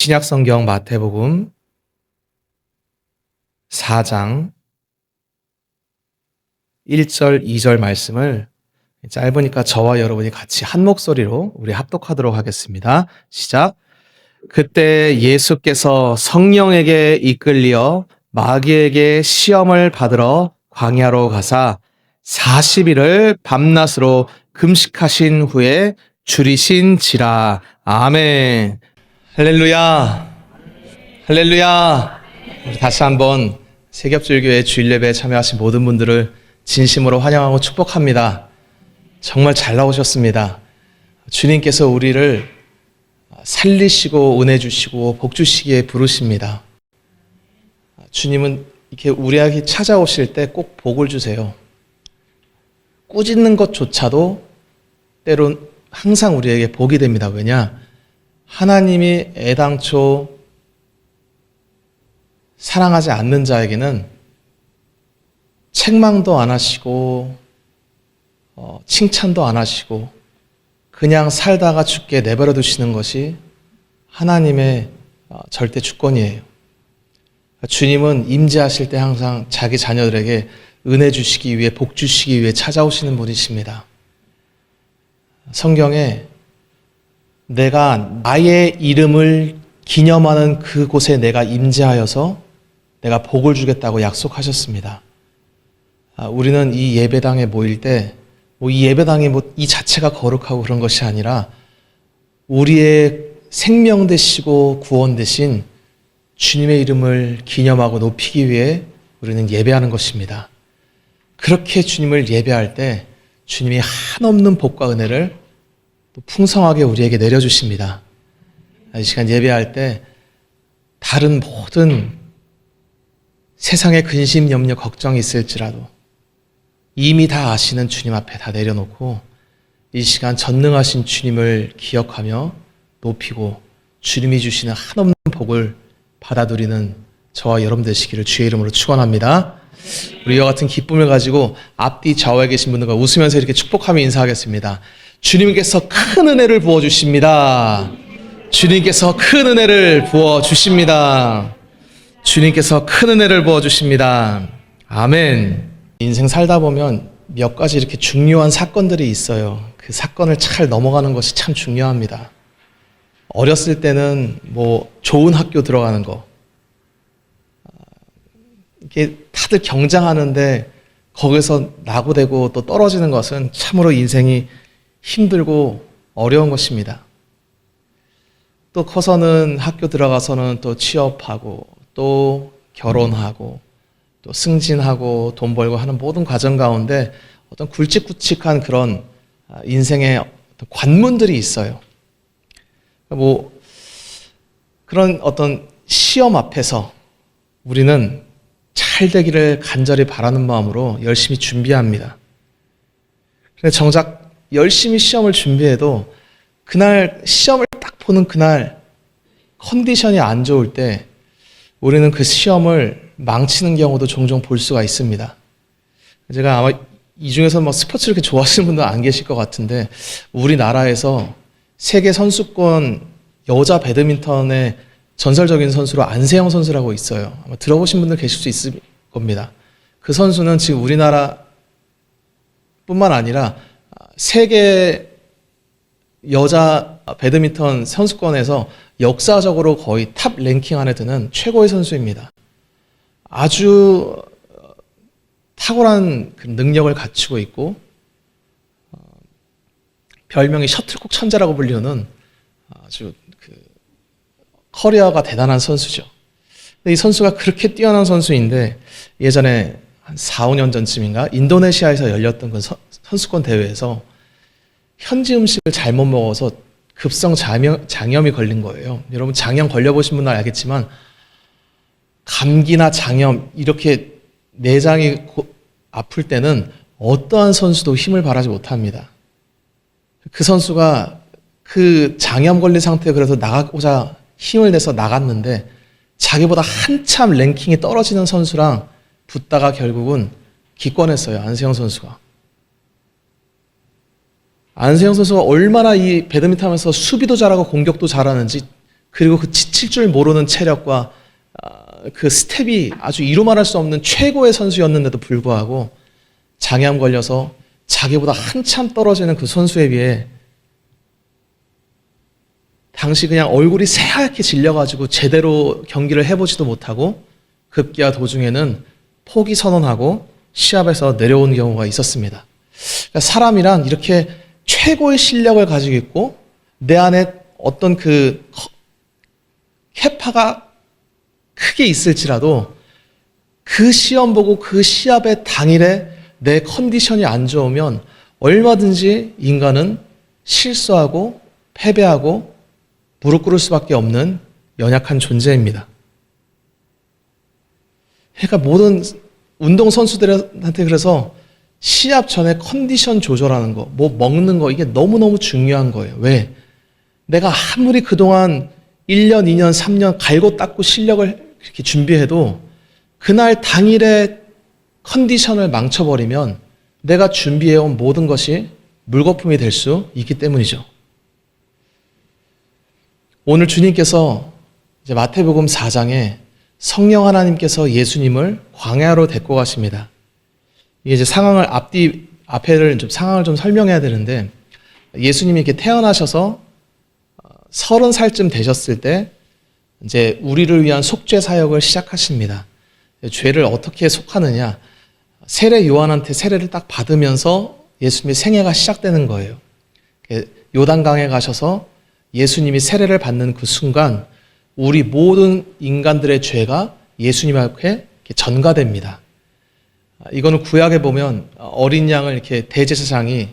신약 성경 마태복음 4장 1절, 2절 말씀을 짧으니까 저와 여러분이 같이 한 목소리로 우리 합독하도록 하겠습니다. 시작. 그때 예수께서 성령에게 이끌려 마귀에게 시험을 받으러 광야로 가사 40일을 밤낮으로 금식하신 후에 줄이신지라. 아멘. 할렐루야. 할렐루야. 우리 다시 한번 세겹줄교회 주일 예배에 참여하신 모든 분들을 진심으로 환영하고 축복합니다. 정말 잘 나오셨습니다. 주님께서 우리를 살리시고 은혜 주시고 복 주시기에 부르십니다. 주님은 이렇게 우리에게 찾아오실 때 꼭 복을 주세요. 꾸짖는 것조차도 때론 항상 우리에게 복이 됩니다. 왜냐? 하나님이 애당초 사랑하지 않는 자에게는 책망도 안 하시고 칭찬도 안 하시고 그냥 살다가 죽게 내버려 두시는 것이 하나님의 절대 주권이에요. 주님은 임재하실 때 항상 자기 자녀들에게 은혜 주시기 위해 복 주시기 위해 찾아오시는 분이십니다. 성경에 내가 나의 이름을 기념하는 그곳에 내가 임재하여서 내가 복을 주겠다고 약속하셨습니다. 우리는 이 예배당에 모일 때 이 예배당이 이 자체가 거룩하고 그런 것이 아니라 우리의 생명 되시고 구원 되신 주님의 이름을 기념하고 높이기 위해 우리는 예배하는 것입니다. 그렇게 주님을 예배할 때 주님이 한없는 복과 은혜를 또 풍성하게 우리에게 내려주십니다. 이 시간 예배할 때 다른 모든 세상의 근심, 염려, 걱정이 있을지라도 이미 다 아시는 주님 앞에 다 내려놓고 이 시간 전능하신 주님을 기억하며 높이고 주님이 주시는 한없는 복을 받아들이는 저와 여러분 되시기를 주의 이름으로 축원합니다. 우리 이와 같은 기쁨을 가지고 앞뒤 좌우에 계신 분들과 웃으면서 이렇게 축복하며 인사하겠습니다. 주님께서 큰 은혜를 부어주십니다. 주님께서 큰 은혜를 부어주십니다. 주님께서 큰 은혜를 부어주십니다. 아멘. 인생 살다 보면 몇 가지 이렇게 중요한 사건들이 있어요. 그 사건을 잘 넘어가는 것이 참 중요합니다. 어렸을 때는 좋은 학교 들어가는 거. 이게 다들 경쟁하는데 거기서 낙오되고 또 떨어지는 것은 참으로 인생이 힘들고 어려운 것입니다. 또 커서는 학교 들어가서는 또 취업하고 또 결혼하고 또 승진하고 돈 벌고 하는 모든 과정 가운데 어떤 굵직굵직한 그런 인생의 어떤 관문들이 있어요. 그런 어떤 시험 앞에서 우리는 잘 되기를 간절히 바라는 마음으로 열심히 준비합니다. 그런데 정작 열심히 시험을 준비해도 그날 시험을 딱 보는 그날 컨디션이 안 좋을 때 우리는 그 시험을 망치는 경우도 종종 볼 수가 있습니다. 제가 아마 이 중에서 스포츠를 이렇게 좋아하시는 분들은 안 계실 것 같은데 우리나라에서 세계 선수권 여자 배드민턴의 전설적인 선수로 안세영 선수라고 있어요. 아마 들어보신 분들 계실 수 있을 겁니다. 그 선수는 지금 우리나라뿐만 아니라 세계 여자 배드민턴 선수권에서 역사적으로 거의 탑 랭킹 안에 드는 최고의 선수입니다. 아주 탁월한 그 능력을 갖추고 있고 별명이 셔틀콕 천재라고 불리는 아주 커리어가 대단한 선수죠. 근데 이 선수가 그렇게 뛰어난 선수인데 예전에 한 4, 5년 전쯤인가 인도네시아에서 열렸던 그 선수권 대회에서 현지 음식을 잘못 먹어서 급성 장염이 걸린 거예요. 여러분 장염 걸려보신 분은 알겠지만 감기나 장염 이렇게 내장이 아플 때는 어떠한 선수도 힘을 발하지 못합니다. 그 선수가 그 장염 걸린 상태에 그래서 나가고자 힘을 내서 나갔는데 자기보다 한참 랭킹이 떨어지는 선수랑 붙다가 결국은 기권했어요. 안세영 선수가. 안세영 선수가 얼마나 이 배드민턴 하면서 수비도 잘하고 공격도 잘하는지 그리고 그 지칠 줄 모르는 체력과 그 스텝이 아주 이루 말할 수 없는 최고의 선수였는데도 불구하고 장애암 걸려서 자기보다 한참 떨어지는 그 선수에 비해 당시 그냥 얼굴이 새하얗게 질려가지고 제대로 경기를 해보지도 못하고 급기야 도중에는 포기 선언하고 시합에서 내려온 경우가 있었습니다. 그러니까 사람이란 이렇게 최고의 실력을 가지고 있고 내 안에 어떤 그 캐파가 크게 있을지라도 그 시험 보고 그 시합의 당일에 내 컨디션이 안 좋으면 얼마든지 인간은 실수하고 패배하고 무릎 꿇을 수밖에 없는 연약한 존재입니다. 그러니까 모든 운동선수들한테 그래서 시합 전에 컨디션 조절하는 거, 뭐 먹는 거, 이게 너무너무 중요한 거예요. 왜? 내가 아무리 그동안 1년, 2년, 3년 갈고 닦고 실력을 이렇게 준비해도 그날 당일에 컨디션을 망쳐버리면 내가 준비해온 모든 것이 물거품이 될 수 있기 때문이죠. 오늘 주님께서 이제 마태복음 4장에 성령 하나님께서 예수님을 광야로 데리고 가십니다. 이게 이제 앞에를 상황을 좀 설명해야 되는데, 예수님이 이렇게 태어나셔서 30살쯤 되셨을 때 이제 우리를 위한 속죄 사역을 시작하십니다. 죄를 어떻게 속하느냐? 세례 요한한테 세례를 딱 받으면서 예수님의 생애가 시작되는 거예요. 요단강에 가셔서 예수님이 세례를 받는 그 순간 우리 모든 인간들의 죄가 예수님 앞에 전가됩니다. 이거는 구약에 보면 어린 양을 이렇게 대제사장이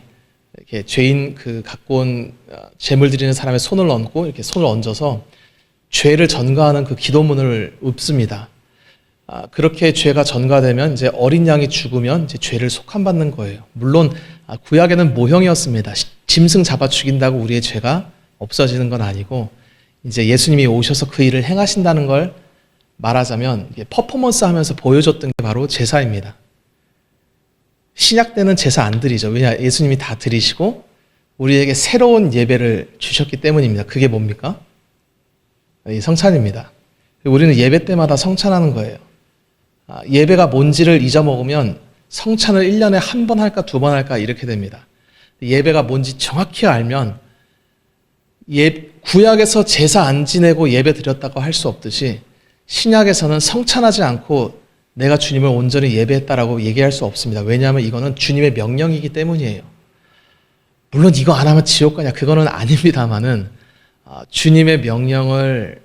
이렇게 죄인 갖고 온 제물 드리는 사람의 손을 얹고 이렇게 손을 얹어서 죄를 전가하는 그 기도문을 읊습니다. 그렇게 죄가 전가되면 이제 어린 양이 죽으면 이제 죄를 속함받는 거예요. 물론 구약에는 모형이었습니다. 짐승 잡아 죽인다고 우리의 죄가 없어지는 건 아니고 이제 예수님이 오셔서 그 일을 행하신다는 걸 말하자면 퍼포먼스 하면서 보여줬던 게 바로 제사입니다. 신약 때는 제사 안 드리죠. 왜냐? 예수님이 다 드리시고 우리에게 새로운 예배를 주셨기 때문입니다. 그게 뭡니까? 이 성찬입니다. 우리는 예배 때마다 성찬하는 거예요. 예배가 뭔지를 잊어먹으면 성찬을 1년에 한 번 할까 2번 할까 이렇게 됩니다. 예배가 뭔지 정확히 알면 구약에서 제사 안 지내고 예배 드렸다고 할 수 없듯이 신약에서는 성찬하지 않고 내가 주님을 온전히 예배했다라고 얘기할 수 없습니다. 왜냐하면 이거는 주님의 명령이기 때문이에요. 물론 이거 안 하면 지옥 가냐? 그거는 아닙니다만은 주님의 명령을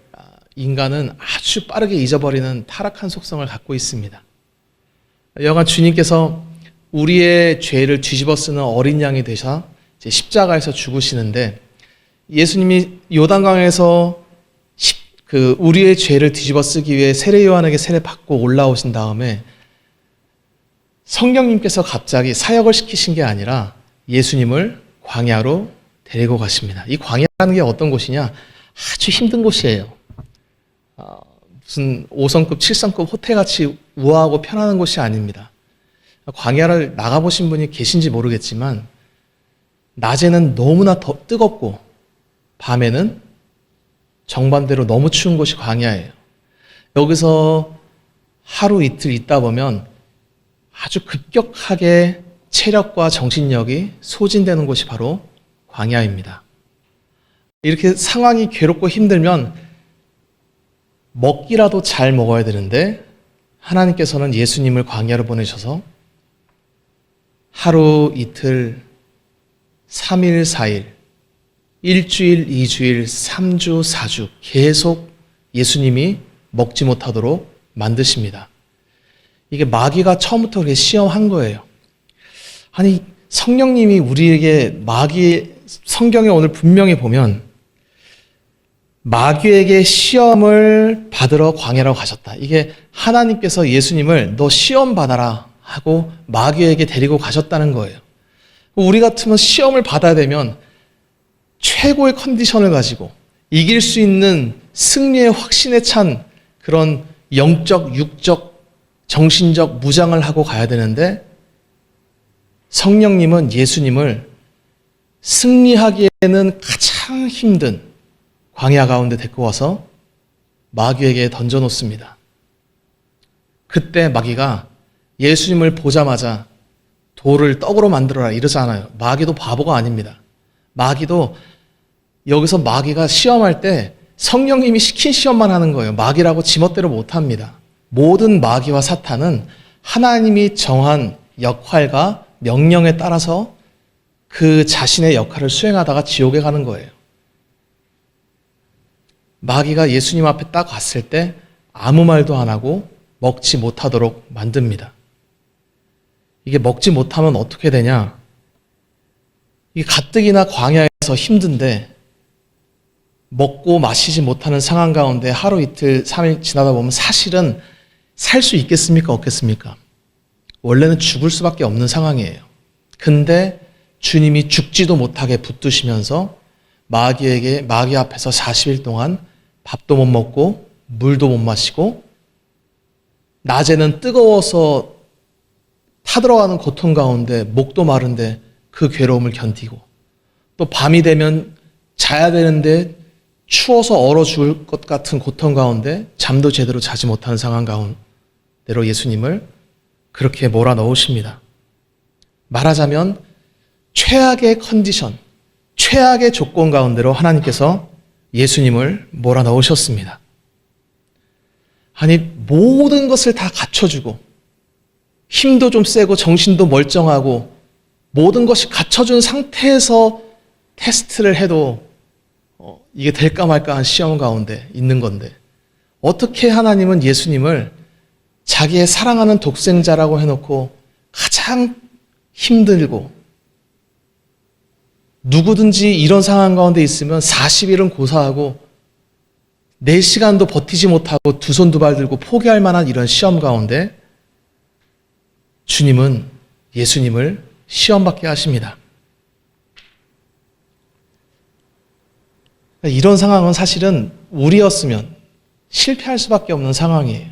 인간은 아주 빠르게 잊어버리는 타락한 속성을 갖고 있습니다. 여간 주님께서 우리의 죄를 뒤집어 쓰는 어린 양이 되셔 이제 십자가에서 죽으시는데 예수님이 요단강에서 우리의 죄를 뒤집어 쓰기 위해 세례 요한에게 세례 받고 올라오신 다음에 성령님께서 갑자기 사역을 시키신 게 아니라 예수님을 광야로 데리고 가십니다. 이 광야라는 게 어떤 곳이냐? 아주 힘든 곳이에요. 무슨 5성급, 7성급 호텔같이 우아하고 편안한 곳이 아닙니다. 광야를 나가보신 분이 계신지 모르겠지만 낮에는 너무나 뜨겁고 밤에는 정반대로 너무 추운 곳이 광야예요. 여기서 하루 이틀 있다 보면 아주 급격하게 체력과 정신력이 소진되는 곳이 바로 광야입니다. 이렇게 상황이 괴롭고 힘들면 먹기라도 잘 먹어야 되는데 하나님께서는 예수님을 광야로 보내셔서 하루 이틀 3일 4일 일주일 2주일 3주 4주 계속 예수님이 먹지 못하도록 만드십니다. 이게 마귀가 처음부터 그렇게 시험한 거예요. 아니 성령님이 우리에게 성경에 오늘 분명히 보면 마귀에게 시험을 받으러 광야로 가셨다. 이게 하나님께서 예수님을 너 시험 받아라 하고 마귀에게 데리고 가셨다는 거예요. 우리 같으면 시험을 받아야 되면 최고의 컨디션을 가지고 이길 수 있는 승리의 확신에 찬 그런 영적, 육적, 정신적 무장을 하고 가야 되는데 성령님은 예수님을 승리하기에는 가장 힘든 광야 가운데 데리고 와서 마귀에게 던져놓습니다. 그때 마귀가 예수님을 보자마자 돌을 떡으로 만들어라 이러잖아요. 마귀도 바보가 아닙니다. 마귀도 여기서 마귀가 시험할 때 성령님이 시킨 시험만 하는 거예요. 마귀라고 지멋대로 못합니다. 모든 마귀와 사탄은 하나님이 정한 역할과 명령에 따라서 그 자신의 역할을 수행하다가 지옥에 가는 거예요. 마귀가 예수님 앞에 딱 갔을 때 아무 말도 안 하고 먹지 못하도록 만듭니다. 이게 먹지 못하면 어떻게 되냐? 이게 가뜩이나 광야에서 힘든데 먹고 마시지 못하는 상황 가운데 하루 이틀 3일 지나다 보면 사실은 살 수 있겠습니까? 없겠습니까? 원래는 죽을 수밖에 없는 상황이에요. 근데 주님이 죽지도 못하게 붙드시면서 마귀 앞에서 40일 동안 밥도 못 먹고 물도 못 마시고 낮에는 뜨거워서 타들어가는 고통 가운데 목도 마른데 그 괴로움을 견디고 또 밤이 되면 자야 되는데 추워서 얼어 죽을 것 같은 고통 가운데 잠도 제대로 자지 못하는 상황 가운데로 예수님을 그렇게 몰아넣으십니다. 말하자면 최악의 컨디션, 최악의 조건 가운데로 하나님께서 예수님을 몰아넣으셨습니다. 아니 모든 것을 다 갖춰주고 힘도 좀 세고 정신도 멀쩡하고 모든 것이 갖춰준 상태에서 테스트를 해도 이게 될까 말까 한 시험 가운데 있는 건데 어떻게 하나님은 예수님을 자기의 사랑하는 독생자라고 해놓고 가장 힘들고 누구든지 이런 상황 가운데 있으면 40일은 고사하고 4시간도 버티지 못하고 두 손 두 발 들고 포기할 만한 이런 시험 가운데 주님은 예수님을 시험받게 하십니다. 이런 상황은 사실은 우리였으면 실패할 수밖에 없는 상황이에요.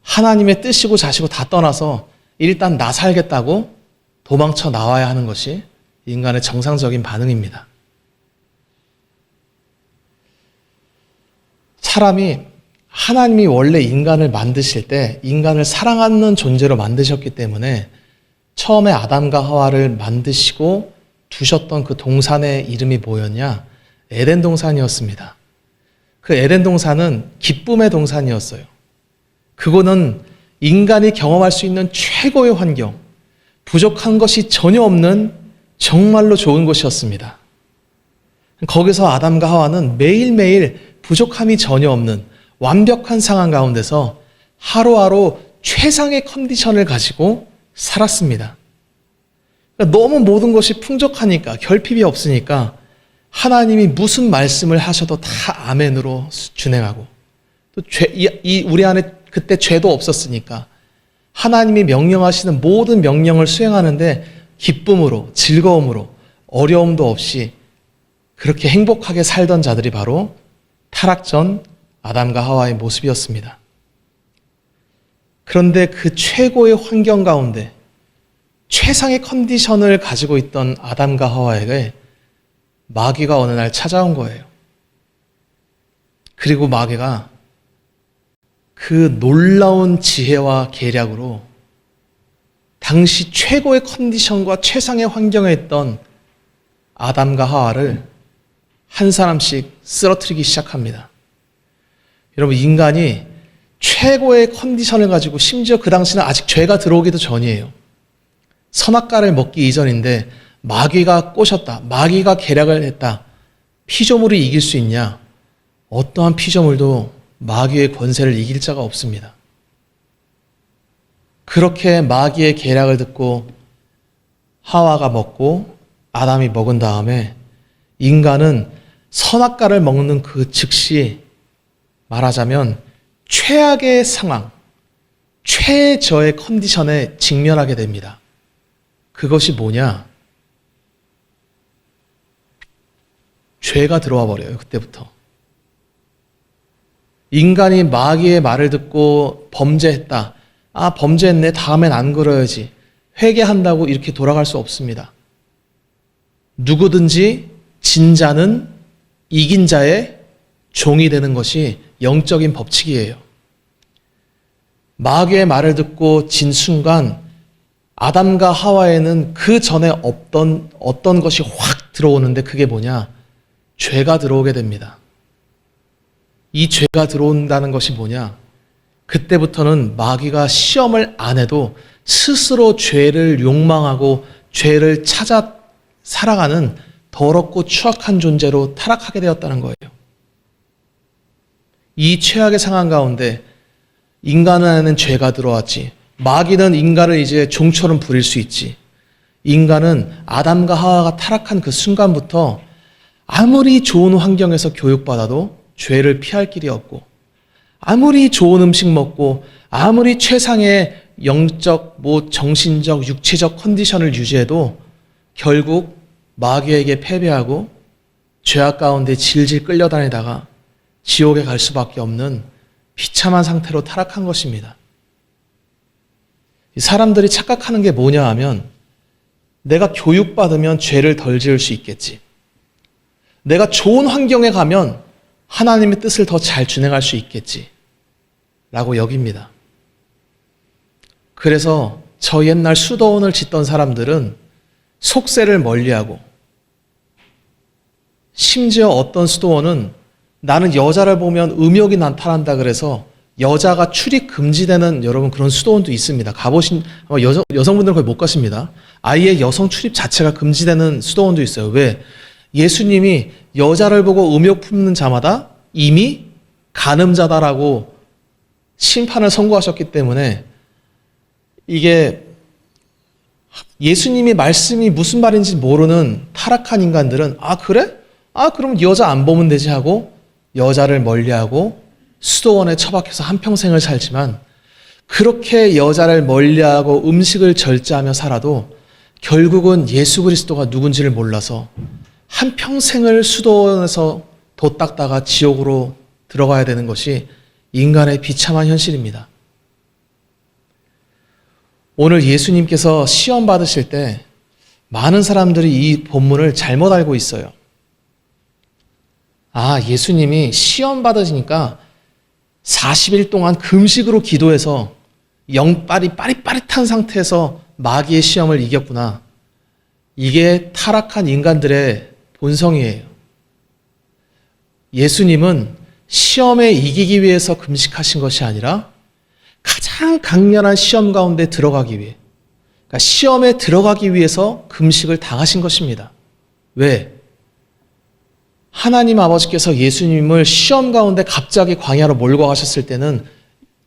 하나님의 뜻이고 자시고 다 떠나서 일단 나 살겠다고 도망쳐 나와야 하는 것이 인간의 정상적인 반응입니다. 사람이 하나님이 원래 인간을 만드실 때 인간을 사랑하는 존재로 만드셨기 때문에 처음에 아담과 하와를 만드시고 두셨던 그 동산의 이름이 뭐였냐? 에덴 동산이었습니다. 그 에덴 동산은 기쁨의 동산이었어요. 그거는 인간이 경험할 수 있는 최고의 환경, 부족한 것이 전혀 없는 정말로 좋은 곳이었습니다. 거기서 아담과 하와는 매일매일 부족함이 전혀 없는 완벽한 상황 가운데서 하루하루 최상의 컨디션을 가지고 살았습니다. 그러니까 너무 모든 것이 풍족하니까 결핍이 없으니까 하나님이 무슨 말씀을 하셔도 다 아멘으로 준행하고 또 우리 안에 그때 죄도 없었으니까 하나님이 명령하시는 모든 명령을 수행하는데 기쁨으로 즐거움으로 어려움도 없이 그렇게 행복하게 살던 자들이 바로 타락 전 아담과 하와의 모습이었습니다. 그런데 그 최고의 환경 가운데 최상의 컨디션을 가지고 있던 아담과 하와에게 마귀가 어느 날 찾아온 거예요. 그리고 마귀가 그 놀라운 지혜와 계략으로 당시 최고의 컨디션과 최상의 환경에 있던 아담과 하와를 한 사람씩 쓰러뜨리기 시작합니다. 여러분, 인간이 최고의 컨디션을 가지고 심지어 그 당시는 아직 죄가 들어오기도 전이에요. 선악과를 먹기 이전인데 마귀가 꼬셨다. 마귀가 계략을 했다. 피조물이 이길 수 있냐? 어떠한 피조물도 마귀의 권세를 이길 자가 없습니다. 그렇게 마귀의 계략을 듣고 하와가 먹고 아담이 먹은 다음에 인간은 선악과를 먹는 그 즉시 말하자면 최악의 상황, 최저의 컨디션에 직면하게 됩니다. 그것이 뭐냐? 죄가 들어와 버려요. 그때부터. 인간이 마귀의 말을 듣고 범죄했다. 아, 범죄했네. 다음엔 안 그러야지. 회개한다고 이렇게 돌아갈 수 없습니다. 누구든지 진자는 이긴 자의 종이 되는 것이 영적인 법칙이에요. 마귀의 말을 듣고 진 순간 아담과 하와에는 그 전에 없던 어떤 것이 확 들어오는데 그게 뭐냐? 죄가 들어오게 됩니다. 이 죄가 들어온다는 것이 뭐냐? 그때부터는 마귀가 시험을 안 해도 스스로 죄를 욕망하고 죄를 찾아 살아가는 더럽고 추악한 존재로 타락하게 되었다는 거예요. 이 최악의 상황 가운데 인간 안에는 죄가 들어왔지. 마귀는 인간을 이제 종처럼 부릴 수 있지. 인간은 아담과 하와가 타락한 그 순간부터 아무리 좋은 환경에서 교육받아도 죄를 피할 길이 없고, 아무리 좋은 음식 먹고, 아무리 최상의 영적, 정신적, 육체적 컨디션을 유지해도 결국 마귀에게 패배하고 죄악 가운데 질질 끌려다니다가 지옥에 갈 수밖에 없는 비참한 상태로 타락한 것입니다. 사람들이 착각하는 게 뭐냐 하면, 내가 교육받으면 죄를 덜 지을 수 있겠지. 내가 좋은 환경에 가면 하나님의 뜻을 더 잘 준행할 수 있겠지. 라고 여깁니다. 그래서 저 옛날 수도원을 짓던 사람들은 속세를 멀리하고, 심지어 어떤 수도원은 나는 여자를 보면 음욕이 나타난다 그래서 여자가 출입 금지되는 여러분 그런 수도원도 있습니다. 가보신 여성분들은 거의 못 가십니다. 아예 여성 출입 자체가 금지되는 수도원도 있어요. 왜? 예수님이 여자를 보고 음욕 품는 자마다 이미 간음자다라고 심판을 선고하셨기 때문에, 이게 예수님의 말씀이 무슨 말인지 모르는 타락한 인간들은 그래? 그럼 여자 안 보면 되지 하고 여자를 멀리하고 수도원에 처박혀서 한평생을 살지만, 그렇게 여자를 멀리하고 음식을 절제하며 살아도 결국은 예수 그리스도가 누군지를 몰라서 한평생을 수도원에서 돛 닦다가 지옥으로 들어가야 되는 것이 인간의 비참한 현실입니다. 오늘 예수님께서 시험 받으실 때 많은 사람들이 이 본문을 잘못 알고 있어요. 예수님이 시험 받으시니까 40일 동안 금식으로 기도해서 영빨이 빠릿빠릿한 상태에서 마귀의 시험을 이겼구나. 이게 타락한 인간들의 본성이에요. 예수님은 시험에 이기기 위해서 금식하신 것이 아니라 가장 강렬한 시험 가운데 들어가기 위해, 그러니까 시험에 들어가기 위해서 금식을 당하신 것입니다. 왜? 하나님 아버지께서 예수님을 시험 가운데 갑자기 광야로 몰고 가셨을 때는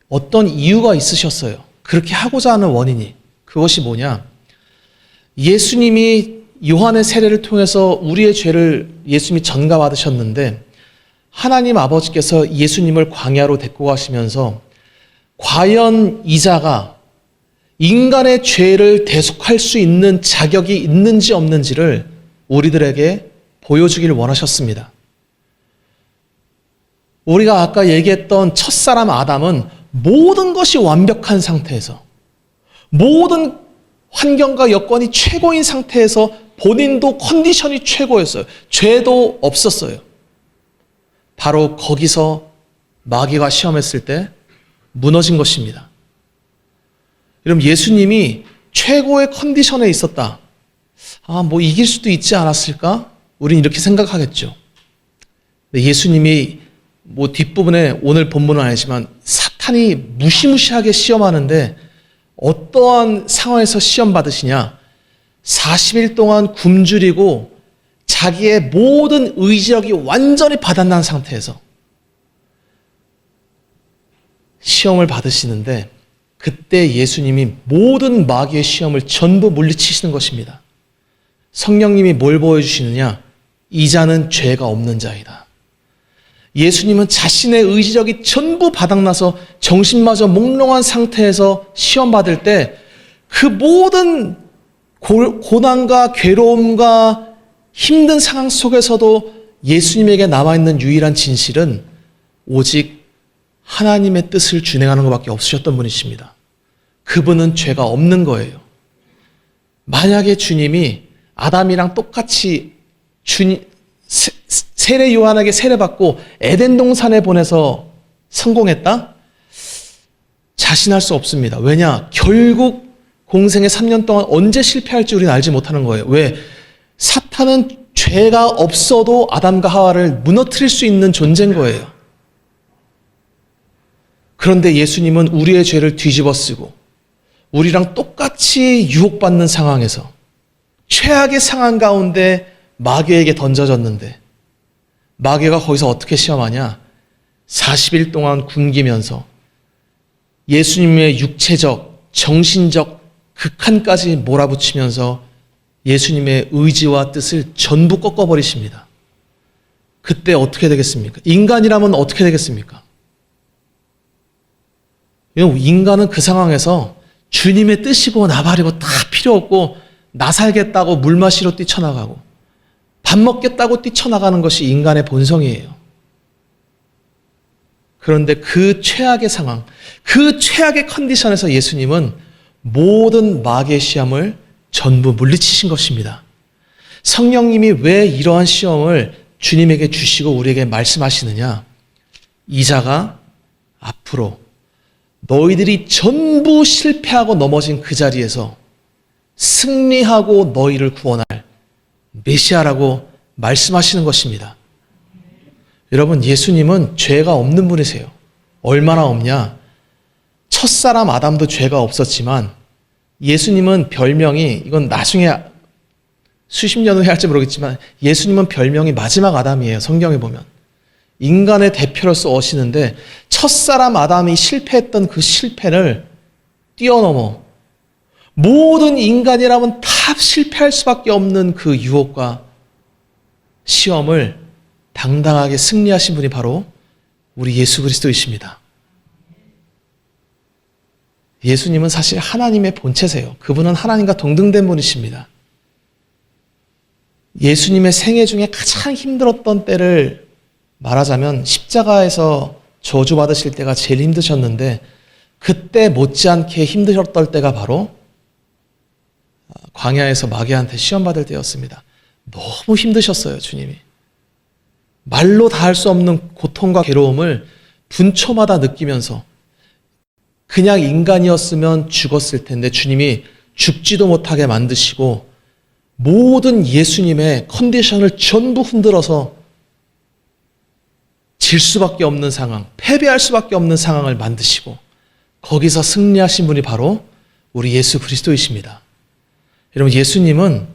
어떤 이유가 있으셨어요. 그렇게 하고자 하는 원인이. 그것이 뭐냐? 예수님이 요한의 세례를 통해서 우리의 죄를 예수님이 전가받으셨는데, 하나님 아버지께서 예수님을 광야로 데리고 가시면서 과연 이 자가 인간의 죄를 대속할 수 있는 자격이 있는지 없는지를 우리들에게 보여주기를 원하셨습니다. 우리가 아까 얘기했던 첫사람 아담은 모든 것이 완벽한 상태에서, 모든 환경과 여건이 최고인 상태에서 본인도 컨디션이 최고였어요. 죄도 없었어요. 바로 거기서 마귀가 시험했을 때 무너진 것입니다. 여러분, 예수님이 최고의 컨디션에 있었다. 이길 수도 있지 않았을까? 우린 이렇게 생각하겠죠. 근데 예수님이 뒷부분에 오늘 본문은 아니지만 사탄이 무시무시하게 시험하는데 어떠한 상황에서 시험 받으시냐? 40일 동안 굶주리고 자기의 모든 의지력이 완전히 바닥난 상태에서 시험을 받으시는데, 그때 예수님이 모든 마귀의 시험을 전부 물리치시는 것입니다. 성령님이 뭘 보여주시느냐? 이 자는 죄가 없는 자이다. 예수님은 자신의 의지력이 전부 바닥나서 정신마저 몽롱한 상태에서 시험 받을 때 그 모든 고난과 괴로움과 힘든 상황 속에서도 예수님에게 남아있는 유일한 진실은 오직 하나님의 뜻을 준행하는 것밖에 없으셨던 분이십니다. 그분은 죄가 없는 거예요. 만약에 주님이 아담이랑 똑같이 세례 요한에게 세례받고 에덴 동산에 보내서 성공했다? 자신할 수 없습니다. 왜냐? 결국 공생의 3년 동안 언제 실패할지 우리는 알지 못하는 거예요. 왜? 사탄은 죄가 없어도 아담과 하와를 무너뜨릴 수 있는 존재인 거예요. 그런데 예수님은 우리의 죄를 뒤집어 쓰고 우리랑 똑같이 유혹받는 상황에서 최악의 상황 가운데 마귀에게 던져졌는데 마귀가 거기서 어떻게 시험하냐? 40일 동안 굶기면서 예수님의 육체적, 정신적 극한까지 몰아붙이면서 예수님의 의지와 뜻을 전부 꺾어버리십니다. 그때 어떻게 되겠습니까? 인간이라면 어떻게 되겠습니까? 인간은 그 상황에서 주님의 뜻이고 나발이고 다 필요 없고 나 살겠다고 물 마시러 뛰쳐나가고 밥 먹겠다고 뛰쳐나가는 것이 인간의 본성이에요. 그런데 그 최악의 상황, 그 최악의 컨디션에서 예수님은 모든 마귀의 시험을 전부 물리치신 것입니다. 성령님이 왜 이러한 시험을 주님에게 주시고 우리에게 말씀하시느냐? 이자가 앞으로 너희들이 전부 실패하고 넘어진 그 자리에서 승리하고 너희를 구원할 메시아라고 말씀하시는 것입니다. 여러분, 예수님은 죄가 없는 분이세요. 얼마나 없냐? 첫사람 아담도 죄가 없었지만 예수님은 별명이, 이건 나중에 수십 년 후에 할지 모르겠지만 예수님은 별명이 마지막 아담이에요. 성경에 보면. 인간의 대표로서 오시는데 첫사람 아담이 실패했던 그 실패를 뛰어넘어 모든 인간이라면 다 실패할 수밖에 없는 그 유혹과 시험을 당당하게 승리하신 분이 바로 우리 예수 그리스도이십니다. 예수님은 사실 하나님의 본체세요. 그분은 하나님과 동등된 분이십니다. 예수님의 생애 중에 가장 힘들었던 때를 말하자면 십자가에서 저주받으실 때가 제일 힘드셨는데 그때 못지않게 힘드셨던 때가 바로 광야에서 마귀한테 시험받을 때였습니다. 너무 힘드셨어요, 주님이. 말로 다 할 수 없는 고통과 괴로움을 분초마다 느끼면서 그냥 인간이었으면 죽었을 텐데 주님이 죽지도 못하게 만드시고 모든 예수님의 컨디션을 전부 흔들어서 질 수밖에 없는 상황, 패배할 수밖에 없는 상황을 만드시고 거기서 승리하신 분이 바로 우리 예수 그리스도이십니다. 여러분, 예수님은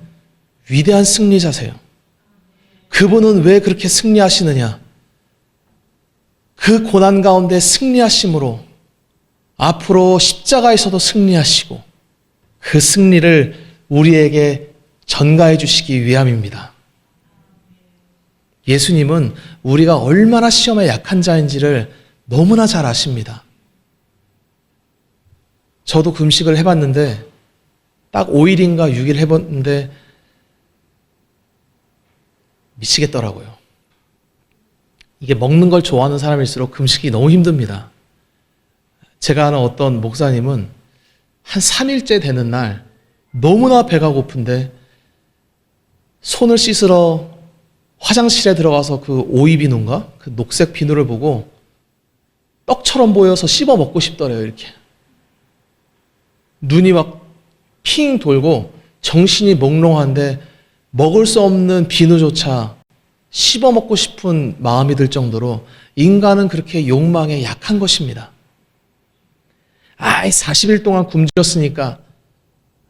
위대한 승리자세요. 그분은 왜 그렇게 승리하시느냐? 그 고난 가운데 승리하심으로 앞으로 십자가에서도 승리하시고 그 승리를 우리에게 전가해 주시기 위함입니다. 예수님은 우리가 얼마나 시험에 약한 자인지를 너무나 잘 아십니다. 저도 금식을 해봤는데 딱 5일인가 6일 해봤는데 미치겠더라고요. 이게 먹는 걸 좋아하는 사람일수록 금식이 너무 힘듭니다. 제가 아는 어떤 목사님은 한 3일째 되는 날 너무나 배가 고픈데 손을 씻으러 화장실에 들어가서 그 오이 비누인가? 그 녹색 비누를 보고 떡처럼 보여서 씹어 먹고 싶더래요, 이렇게. 눈이 막 핑 돌고 정신이 몽롱한데 먹을 수 없는 비누조차 씹어 먹고 싶은 마음이 들 정도로 인간은 그렇게 욕망에 약한 것입니다. 40일 동안 굶주렸으니까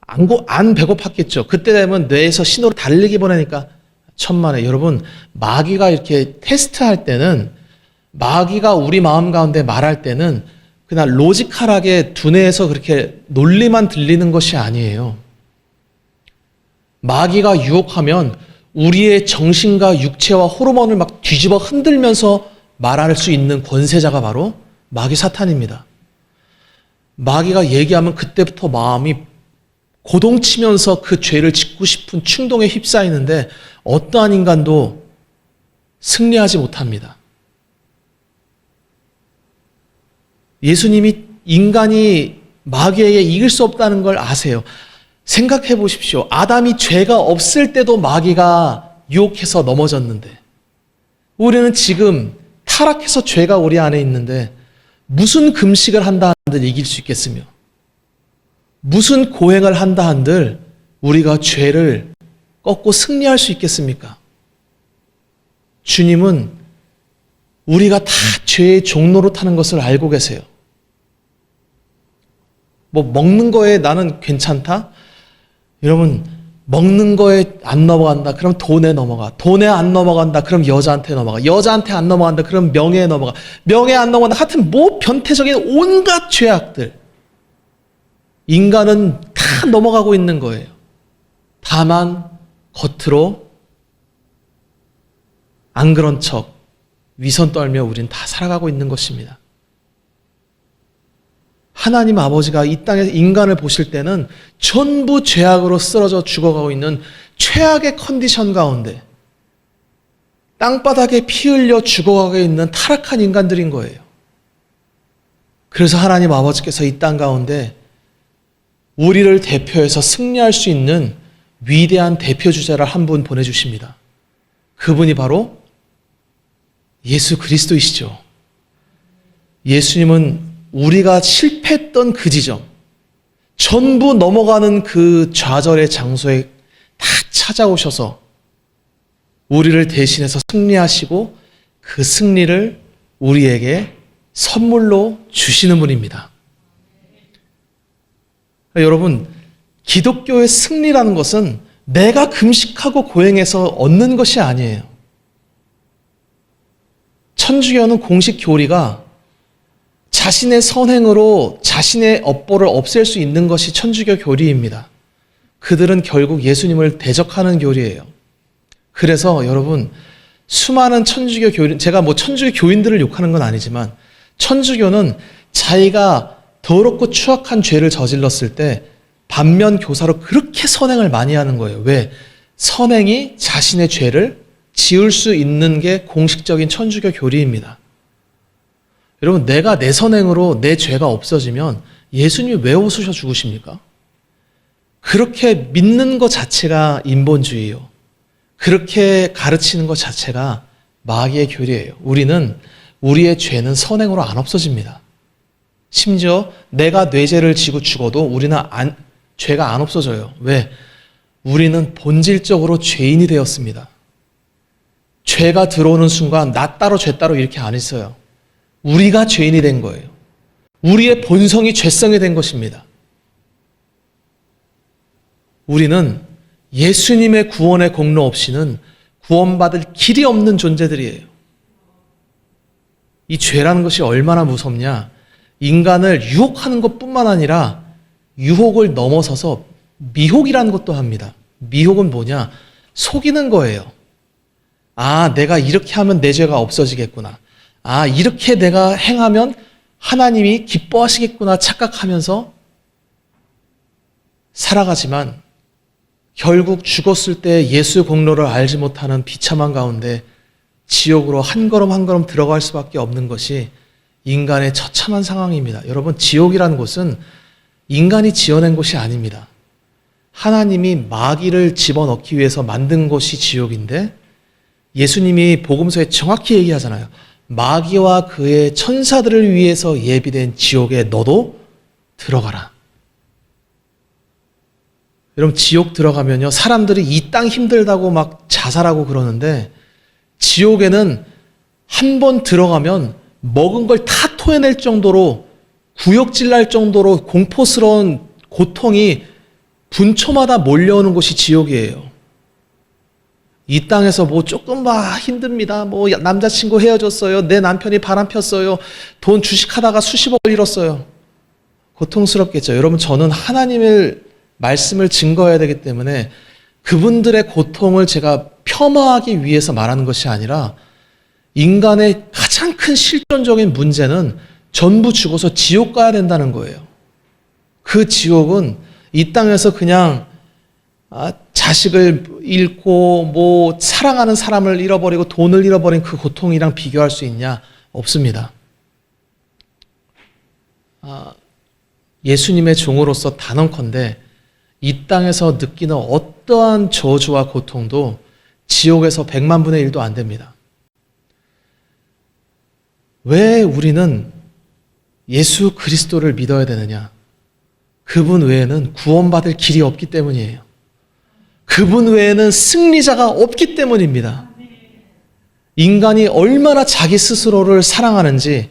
안 배고팠겠죠. 그때 되면 뇌에서 신호를 달리기 보내니까 천만에. 여러분, 마귀가 이렇게 테스트할 때는, 마귀가 우리 마음 가운데 말할 때는 그냥 로지컬하게 두뇌에서 그렇게 논리만 들리는 것이 아니에요. 마귀가 유혹하면 우리의 정신과 육체와 호르몬을 막 뒤집어 흔들면서 말할 수 있는 권세자가 바로 마귀 사탄입니다. 마귀가 얘기하면 그때부터 마음이 고동치면서 그 죄를 짓고 싶은 충동에 휩싸이는데 어떠한 인간도 승리하지 못합니다. 예수님이 인간이 마귀에게 이길 수 없다는 걸 아세요. 생각해 보십시오. 아담이 죄가 없을 때도 마귀가 유혹해서 넘어졌는데 우리는 지금 타락해서 죄가 우리 안에 있는데 무슨 금식을 한다 한들 이길 수 있겠으며 무슨 고행을 한다 한들 우리가 죄를 꺾고 승리할 수 있겠습니까? 주님은 우리가 다 죄의 종로로 타는 것을 알고 계세요. 뭐 먹는 거에 나는 괜찮다? 여러분, 먹는 거에 안 넘어간다. 그럼 돈에 넘어가. 돈에 안 넘어간다. 그럼 여자한테 넘어가. 여자한테 안 넘어간다. 그럼 명예에 넘어가. 명예에 안 넘어간다. 하여튼 뭐 변태적인 온갖 죄악들. 인간은 다 넘어가고 있는 거예요. 다만 겉으로 안 그런 척 위선 떨며 우린 다 살아가고 있는 것입니다. 하나님 아버지가 이 땅에서 인간을 보실 때는 전부 죄악으로 쓰러져 죽어가고 있는 최악의 컨디션 가운데 땅바닥에 피 흘려 죽어가고 있는 타락한 인간들인 거예요. 그래서 하나님 아버지께서 이 땅 가운데 우리를 대표해서 승리할 수 있는 위대한 대표주자를 한 분 보내주십니다. 그분이 바로 예수 그리스도이시죠. 예수님은 우리가 실패했던 그 지점, 전부 넘어가는 그 좌절의 장소에 다 찾아오셔서 우리를 대신해서 승리하시고 그 승리를 우리에게 선물로 주시는 분입니다. 여러분, 기독교의 승리라는 것은 내가 금식하고 고행해서 얻는 것이 아니에요. 천주교는 공식 교리가 자신의 선행으로 자신의 업보를 없앨 수 있는 것이 천주교 교리입니다. 그들은 결국 예수님을 대적하는 교리예요. 그래서 여러분, 수많은 천주교 교인, 제가 뭐 천주교 교인들을 욕하는 건 아니지만 천주교는 자기가 더럽고 추악한 죄를 저질렀을 때 반면 교사로 그렇게 선행을 많이 하는 거예요. 왜? 선행이 자신의 죄를 지을 수 있는 게 공식적인 천주교 교리입니다. 여러분, 내가 내 선행으로 내 죄가 없어지면 예수님이 왜 웃으셔 죽으십니까? 그렇게 믿는 것 자체가 인본주의예요. 그렇게 가르치는 것 자체가 마귀의 교리예요. 우리의 죄는 선행으로 안 없어집니다. 심지어 내가 뇌죄를 지고 죽어도 우리는 죄가 안 없어져요. 왜? 우리는 본질적으로 죄인이 되었습니다. 죄가 들어오는 순간 나 따로 죄 따로 이렇게 안 있어요. 우리가 죄인이 된 거예요. 우리의 본성이 죄성이 된 것입니다. 우리는 예수님의 구원의 공로 없이는 구원받을 길이 없는 존재들이에요. 이 죄라는 것이 얼마나 무섭냐? 인간을 유혹하는 것뿐만 아니라 유혹을 넘어서서 미혹이라는 것도 합니다. 미혹은 뭐냐? 속이는 거예요. 아, 내가 이렇게 하면 내 죄가 없어지겠구나. 아, 이렇게 내가 행하면 하나님이 기뻐하시겠구나 착각하면서 살아가지만 결국 죽었을 때 예수의 공로를 알지 못하는 비참한 가운데 지옥으로 한 걸음 한 걸음 들어갈 수밖에 없는 것이 인간의 처참한 상황입니다. 여러분, 지옥이라는 곳은 인간이 지어낸 곳이 아닙니다. 하나님이 마귀를 집어넣기 위해서 만든 곳이 지옥인데 예수님이 복음서에 정확히 얘기하잖아요. 마귀와 그의 천사들을 위해서 예비된 지옥에 너도 들어가라. 여러분, 지옥 들어가면요, 사람들이 이 땅 힘들다고 막 자살하고 그러는데 지옥에는 한 번 들어가면 먹은 걸 다 토해낼 정도로 구역질 날 정도로 공포스러운 고통이 분초마다 몰려오는 곳이 지옥이에요. 이 땅에서 뭐 조금 힘듭니다. 뭐 남자친구 헤어졌어요. 내 남편이 바람 폈어요. 돈 주식하다가 수십억을 잃었어요. 고통스럽겠죠. 여러분, 저는 하나님의 말씀을 증거해야 되기 때문에 그분들의 고통을 제가 폄하하기 위해서 말하는 것이 아니라 인간의 가장 큰 실존적인 문제는 전부 죽어서 지옥 가야 된다는 거예요. 그 지옥은 이 땅에서 그냥 자식을 잃고 뭐 사랑하는 사람을 잃어버리고 돈을 잃어버린 그 고통이랑 비교할 수 있냐? 없습니다. 예수님의 종으로서 단언컨대 이 땅에서 느끼는 어떠한 저주와 고통도 지옥에서 100만 분의 1도 안 됩니다. 왜 우리는 예수 그리스도를 믿어야 되느냐? 그분 외에는 구원받을 길이 없기 때문이에요. 그분 외에는 승리자가 없기 때문입니다. 인간이 얼마나 자기 스스로를 사랑하는지,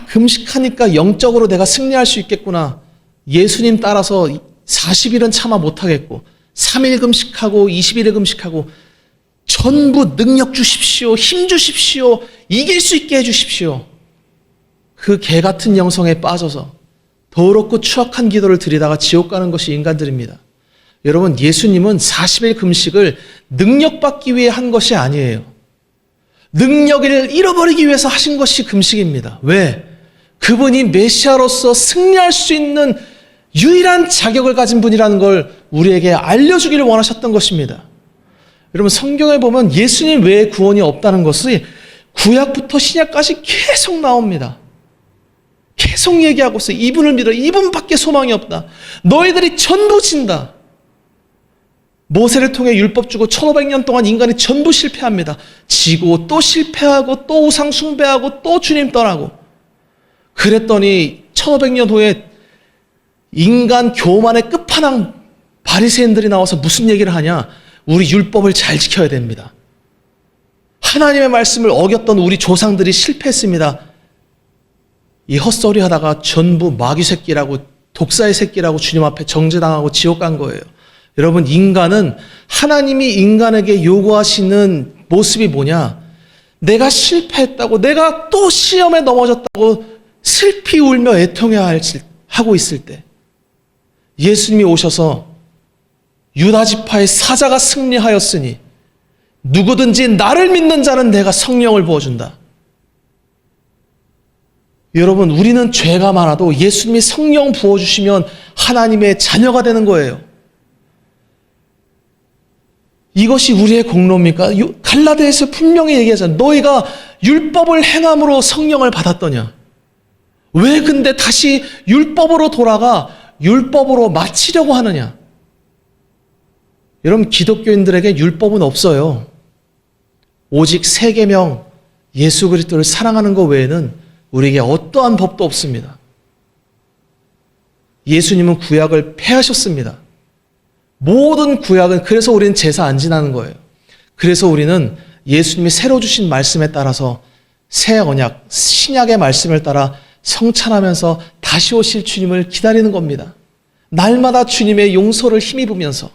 금식하니까 영적으로 내가 승리할 수 있겠구나. 예수님 따라서 40일은 차마 못하겠고 3일 금식하고 21일 금식하고 전부 능력 주십시오. 힘 주십시오. 이길 수 있게 해주십시오. 그 개 같은 영성에 빠져서 더럽고 추악한 기도를 드리다가 지옥 가는 것이 인간들입니다. 여러분, 예수님은 40일 금식을 능력받기 위해 한 것이 아니에요. 능력을 잃어버리기 위해서 하신 것이 금식입니다. 왜? 그분이 메시아로서 승리할 수 있는 유일한 자격을 가진 분이라는 걸 우리에게 알려주기를 원하셨던 것입니다. 여러분, 성경에 보면 예수님 외에 구원이 없다는 것이 구약부터 신약까지 계속 나옵니다. 계속 얘기하고 있어요. 이분을 믿어. 이분밖에 소망이 없다. 너희들이 전부 진다. 모세를 통해 율법 주고 1500년 동안 인간이 전부 실패합니다. 지고 또 실패하고 또 우상 숭배하고 또 주님 떠나고. 그랬더니 1500년 후에 인간 교만의 끝판왕 바리새인들이 나와서 무슨 얘기를 하냐? 우리 율법을 잘 지켜야 됩니다. 하나님의 말씀을 어겼던 우리 조상들이 실패했습니다. 이 헛소리 하다가 전부 마귀 새끼라고, 독사의 새끼라고 주님 앞에 정죄당하고 지옥 간 거예요. 여러분, 인간은 하나님이 인간에게 요구하시는 모습이 뭐냐? 내가 실패했다고, 내가 또 시험에 넘어졌다고 슬피 울며 애통해하고 있을 때 예수님이 오셔서 유다 지파의 사자가 승리하였으니 누구든지 나를 믿는 자는 내가 성령을 부어준다. 여러분, 우리는 죄가 많아도 예수님이 성령 부어주시면 하나님의 자녀가 되는 거예요. 이것이 우리의 공로입니까? 갈라디아에서 분명히 얘기하잖아요. 너희가 율법을 행함으로 성령을 받았더냐? 왜 근데 다시 율법으로 돌아가 율법으로 마치려고 하느냐? 여러분, 기독교인들에게 율법은 없어요. 오직 세 계명 예수 그리스도를 사랑하는 것 외에는 우리에게 어떠한 법도 없습니다. 예수님은 구약을 폐하셨습니다. 모든 구약은, 그래서 우리는 제사 안 지나는 거예요. 그래서 우리는 예수님이 새로 주신 말씀에 따라서 새 언약, 신약의 말씀을 따라 성찬하면서 다시 오실 주님을 기다리는 겁니다. 날마다 주님의 용서를 힘입으면서.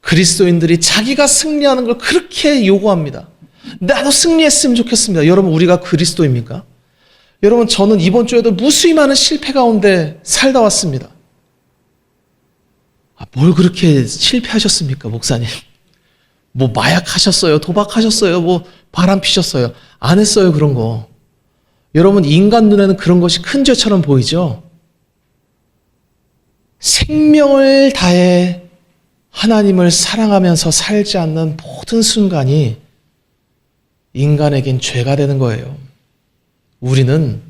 그리스도인들이 자기가 승리하는 걸 그렇게 요구합니다. 나도 승리했으면 좋겠습니다. 여러분, 우리가 그리스도입니까? 여러분, 저는 이번 주에도 무수히 많은 실패 가운데 살다 왔습니다. 뭘 그렇게 실패하셨습니까, 목사님? 뭐 마약하셨어요? 도박하셨어요? 뭐 바람 피셨어요? 안 했어요, 그런 거. 여러분, 인간 눈에는 그런 것이 큰 죄처럼 보이죠? 생명을 다해 하나님을 사랑하면서 살지 않는 모든 순간이 인간에겐 죄가 되는 거예요. 우리는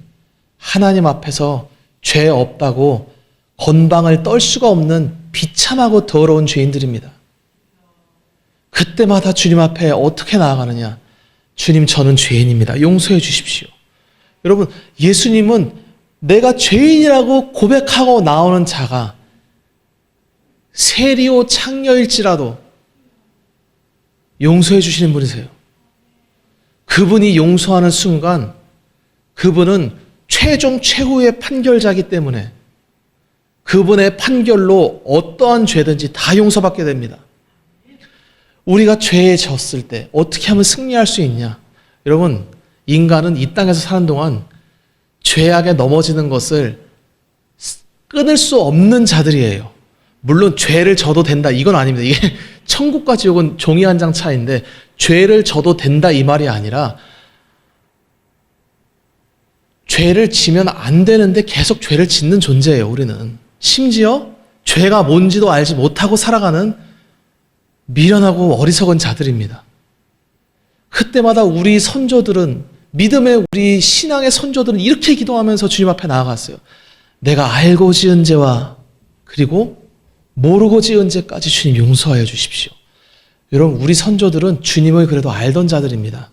하나님 앞에서 죄 없다고 건방을 떨 수가 없는 비참하고 더러운 죄인들입니다. 그때마다 주님 앞에 어떻게 나아가느냐? 주님, 저는 죄인입니다. 용서해 주십시오. 여러분, 예수님은 내가 죄인이라고 고백하고 나오는 자가 세리오 창녀일지라도 용서해 주시는 분이세요. 그분이 용서하는 순간 그분은 최종 최후의 판결자이기 때문에 그분의 판결로 어떠한 죄든지 다 용서받게 됩니다. 우리가 죄에 졌을 때 어떻게 하면 승리할 수 있냐? 여러분, 인간은 이 땅에서 사는 동안 죄악에 넘어지는 것을 끊을 수 없는 자들이에요. 물론 죄를 져도 된다, 이건 아닙니다. 이게 천국과 지옥은 종이 한 장 차이인데 죄를 져도 된다 이 말이 아니라 죄를 지면 안 되는데 계속 죄를 짓는 존재예요, 우리는. 심지어 죄가 뭔지도 알지 못하고 살아가는 미련하고 어리석은 자들입니다. 그때마다 우리 선조들은, 믿음의 우리 신앙의 선조들은 이렇게 기도하면서 주님 앞에 나아갔어요. 내가 알고 지은 죄와 그리고 모르고 지은 죄까지 주님 용서하여 주십시오. 여러분, 우리 선조들은 주님을 그래도 알던 자들입니다.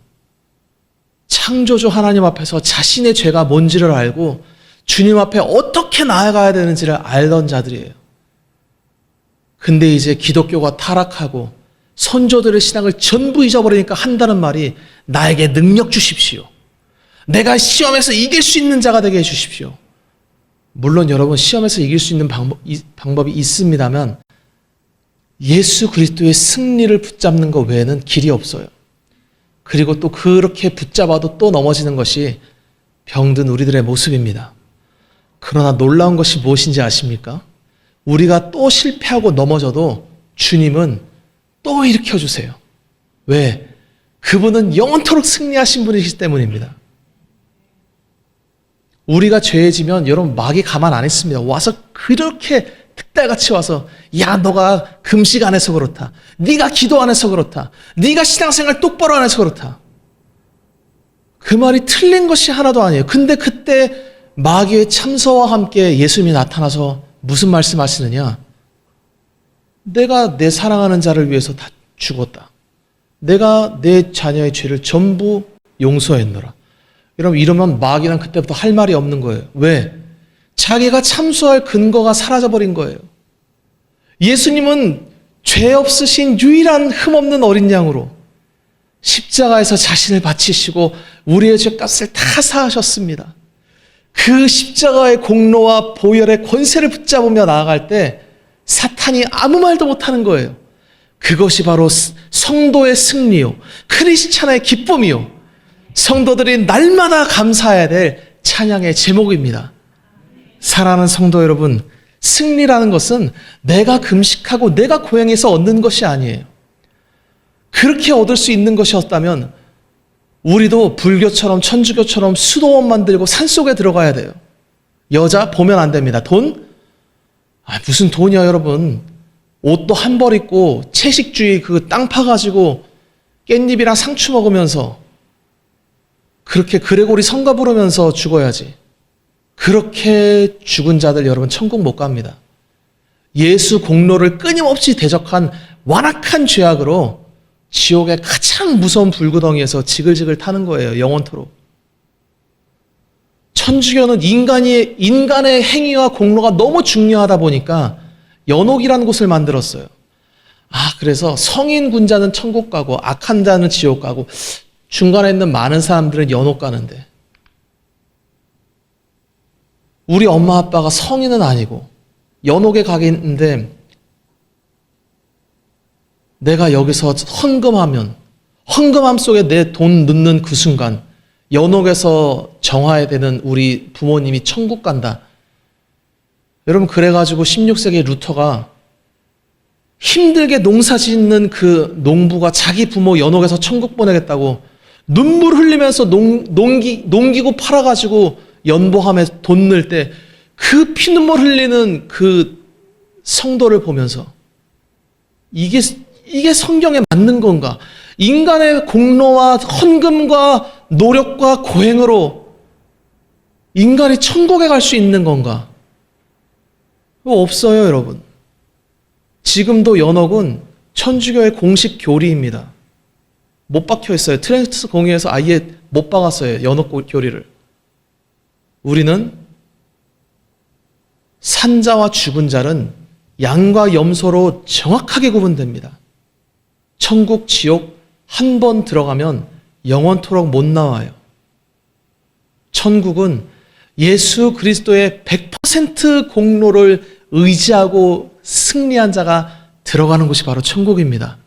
창조주 하나님 앞에서 자신의 죄가 뭔지를 알고 주님 앞에 어떻게 나아가야 되는지를 알던 자들이에요. 근데 이제 기독교가 타락하고 선조들의 신앙을 전부 잊어버리니까 한다는 말이 나에게 능력 주십시오. 내가 시험에서 이길 수 있는 자가 되게 해주십시오. 물론 여러분 시험에서 이길 수 있는 방법이 있습니다만 예수 그리스도의 승리를 붙잡는 것 외에는 길이 없어요. 그리고 또 그렇게 붙잡아도 또 넘어지는 것이 병든 우리들의 모습입니다. 그러나 놀라운 것이 무엇인지 아십니까? 우리가 또 실패하고 넘어져도 주님은 또 일으켜주세요. 왜? 그분은 영원토록 승리하신 분이시기 때문입니다. 우리가 죄해지면 여러분 마귀 가만 안 있습니다. 와서 그렇게 특달같이 와서 야 너가 금식 안 해서 그렇다. 네가 기도 안 해서 그렇다. 네가 신앙생활 똑바로 안 해서 그렇다. 그 말이 틀린 것이 하나도 아니에요. 근데 그때 마귀의 참소와 함께 예수님이 나타나서 무슨 말씀하시느냐? 내가 내 사랑하는 자를 위해서 다 죽었다. 내가 내 자녀의 죄를 전부 용서했노라. 여러분 이러면 마귀는 그때부터 할 말이 없는 거예요. 왜? 자기가 참소할 근거가 사라져버린 거예요. 예수님은 죄 없으신 유일한 흠없는 어린 양으로 십자가에서 자신을 바치시고 우리의 죄값을 다 사하셨습니다. 그 십자가의 공로와 보혈의 권세를 붙잡으며 나아갈 때 사탄이 아무 말도 못하는 거예요. 그것이 바로 성도의 승리요, 크리스찬의 기쁨이요, 성도들이 날마다 감사해야 될 찬양의 제목입니다. 사랑하는 성도 여러분, 승리라는 것은 내가 금식하고 내가 고행해서 얻는 것이 아니에요. 그렇게 얻을 수 있는 것이었다면 우리도 불교처럼 천주교처럼 수도원 만들고 산속에 들어가야 돼요. 여자 보면 안 됩니다. 돈? 무슨 돈이야 여러분. 옷도 한 벌 입고 채식주의 그 땅 파가지고 깻잎이랑 상추 먹으면서 그렇게 그레고리 성가 부르면서 죽어야지. 그렇게 죽은 자들 여러분 천국 못 갑니다. 예수 공로를 끊임없이 대적한 완악한 죄악으로 지옥의 가장 무서운 불구덩이에서 지글지글 타는 거예요. 영원토록. 천주교는 인간의 행위와 공로가 너무 중요하다 보니까 연옥이라는 곳을 만들었어요. 그래서 성인 군자는 천국 가고 악한 자는 지옥 가고 중간에 있는 많은 사람들은 연옥 가는데 우리 엄마 아빠가 성인은 아니고 연옥에 가겠는데 내가 여기서 헌금함 속에 내 돈 넣는 그 순간 연옥에서 정화되는 우리 부모님이 천국 간다. 여러분 그래가지고 16세기 루터가 힘들게 농사 짓는 그 농부가 자기 부모 연옥에서 천국 보내겠다고 눈물 흘리면서 농기구 팔아가지고 연보함에 돈 넣을 때 그 피눈물 흘리는 그 성도를 보면서 이게 성경에 맞는 건가? 인간의 공로와 헌금과 노력과 고행으로 인간이 천국에 갈 수 있는 건가? 없어요, 여러분. 지금도 연옥은 천주교의 공식 교리입니다. 못 박혀 있어요. 트랜스 공의에서 아예 못 박았어요. 연옥 교리를. 우리는 산자와 죽은 자는 양과 염소로 정확하게 구분됩니다. 천국, 지옥 한 번 들어가면 영원토록 못 나와요. 천국은 예수 그리스도의 100% 공로를 의지하고 승리한 자가 들어가는 곳이 바로 천국입니다.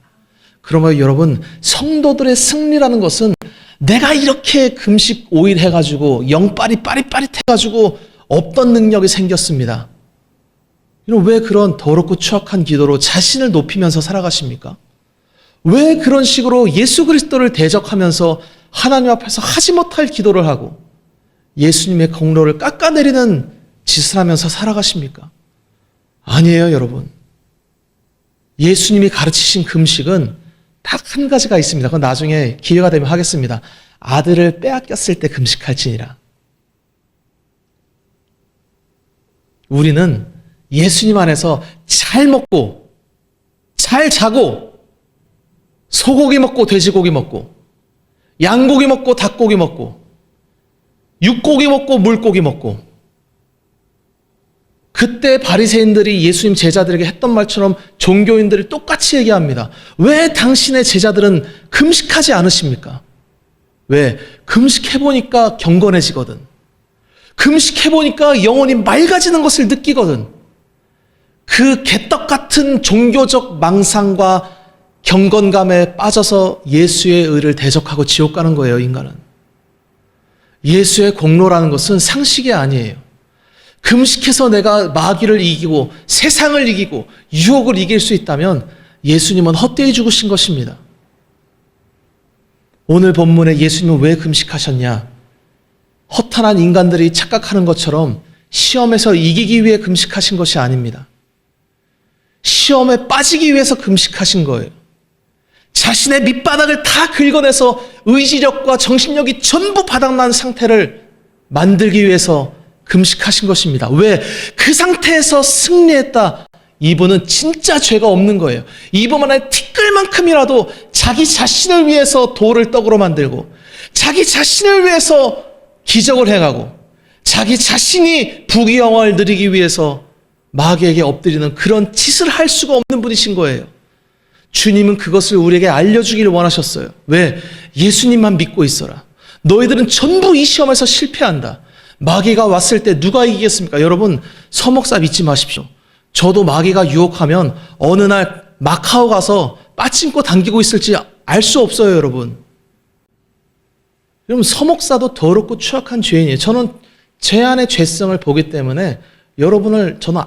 그러면 여러분, 성도들의 승리라는 것은 내가 이렇게 금식 5일 해가지고 영빨이 빠릿빠릿해가지고 없던 능력이 생겼습니다. 왜 그런 더럽고 추악한 기도로 자신을 높이면서 살아가십니까? 왜 그런 식으로 예수 그리스도를 대적하면서 하나님 앞에서 하지 못할 기도를 하고 예수님의 공로를 깎아내리는 짓을 하면서 살아가십니까? 아니에요, 여러분. 예수님이 가르치신 금식은 딱 한 가지가 있습니다. 그건 나중에 기회가 되면 하겠습니다. 아들을 빼앗겼을 때 금식할지니라. 우리는 예수님 안에서 잘 먹고 잘 자고 소고기 먹고 돼지고기 먹고 양고기 먹고 닭고기 먹고 육고기 먹고 물고기 먹고. 그때 바리새인들이 예수님 제자들에게 했던 말처럼 종교인들이 똑같이 얘기합니다. 왜 당신의 제자들은 금식하지 않으십니까? 왜? 금식해보니까 경건해지거든. 금식해보니까 영혼이 맑아지는 것을 느끼거든. 그 개떡 같은 종교적 망상과 경건감에 빠져서 예수의 의를 대적하고 지옥 가는 거예요, 인간은. 예수의 공로라는 것은 상식이 아니에요. 금식해서 내가 마귀를 이기고 세상을 이기고 유혹을 이길 수 있다면 예수님은 헛되이 죽으신 것입니다. 오늘 본문에 예수님은 왜 금식하셨냐? 허탄한 인간들이 착각하는 것처럼 시험에서 이기기 위해 금식하신 것이 아닙니다. 시험에 빠지기 위해서 금식하신 거예요. 자신의 밑바닥을 다 긁어내서 의지력과 정신력이 전부 바닥난 상태를 만들기 위해서 금식하신 것입니다. 왜? 그 상태에서 승리했다. 이분은 진짜 죄가 없는 거예요. 이분 안에 티끌만큼이라도 자기 자신을 위해서 돌을 떡으로 만들고 자기 자신을 위해서 기적을 해가고 자기 자신이 부귀영화를 누리기 위해서 마귀에게 엎드리는 그런 짓을 할 수가 없는 분이신 거예요. 주님은 그것을 우리에게 알려주기를 원하셨어요. 왜? 예수님만 믿고 있어라. 너희들은 전부 이 시험에서 실패한다. 마귀가 왔을 때 누가 이기겠습니까? 여러분, 서목사 믿지 마십시오. 저도 마귀가 유혹하면 어느 날 마카오 가서 빠친코 당기고 있을지 알 수 없어요, 여러분. 여러분, 서목사도 더럽고 추악한 죄인이에요. 저는 제 안의 죄성을 보기 때문에 여러분을 저는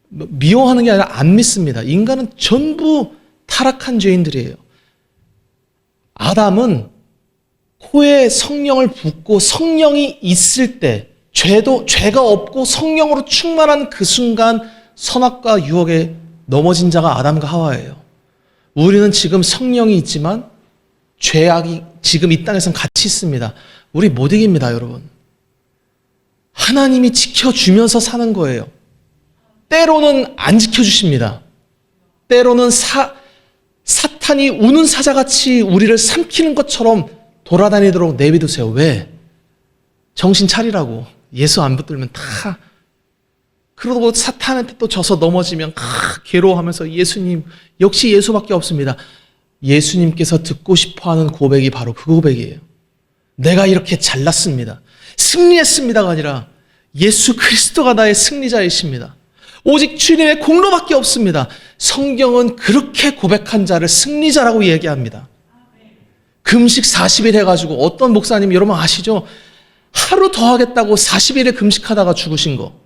미워하는 게 아니라 안 믿습니다. 인간은 전부 타락한 죄인들이에요. 아담은 코에 성령을 붓고 성령이 있을 때 죄가 없고 성령으로 충만한 그 순간 선악과 유혹에 넘어진 자가 아담과 하와예요. 우리는 지금 성령이 있지만 죄악이 지금 이 땅에선 같이 있습니다. 우리 못 이깁니다, 여러분. 하나님이 지켜주면서 사는 거예요. 때로는 안 지켜주십니다. 때로는 사탄이 우는 사자같이 우리를 삼키는 것처럼 돌아다니도록 내비두세요. 왜? 정신 차리라고. 예수 안 붙들면 다. 그러고 사탄한테 또 져서 넘어지면 괴로워하면서 예수님, 역시 예수밖에 없습니다. 예수님께서 듣고 싶어하는 고백이 바로 그 고백이에요. 내가 이렇게 잘났습니다. 승리했습니다가 아니라 예수 그리스도가 나의 승리자이십니다. 오직 주님의 공로밖에 없습니다. 성경은 그렇게 고백한 자를 승리자라고 얘기합니다. 금식 40일 해가지고 어떤 목사님 여러분 아시죠? 하루 더 하겠다고 40일에 금식하다가 죽으신 거.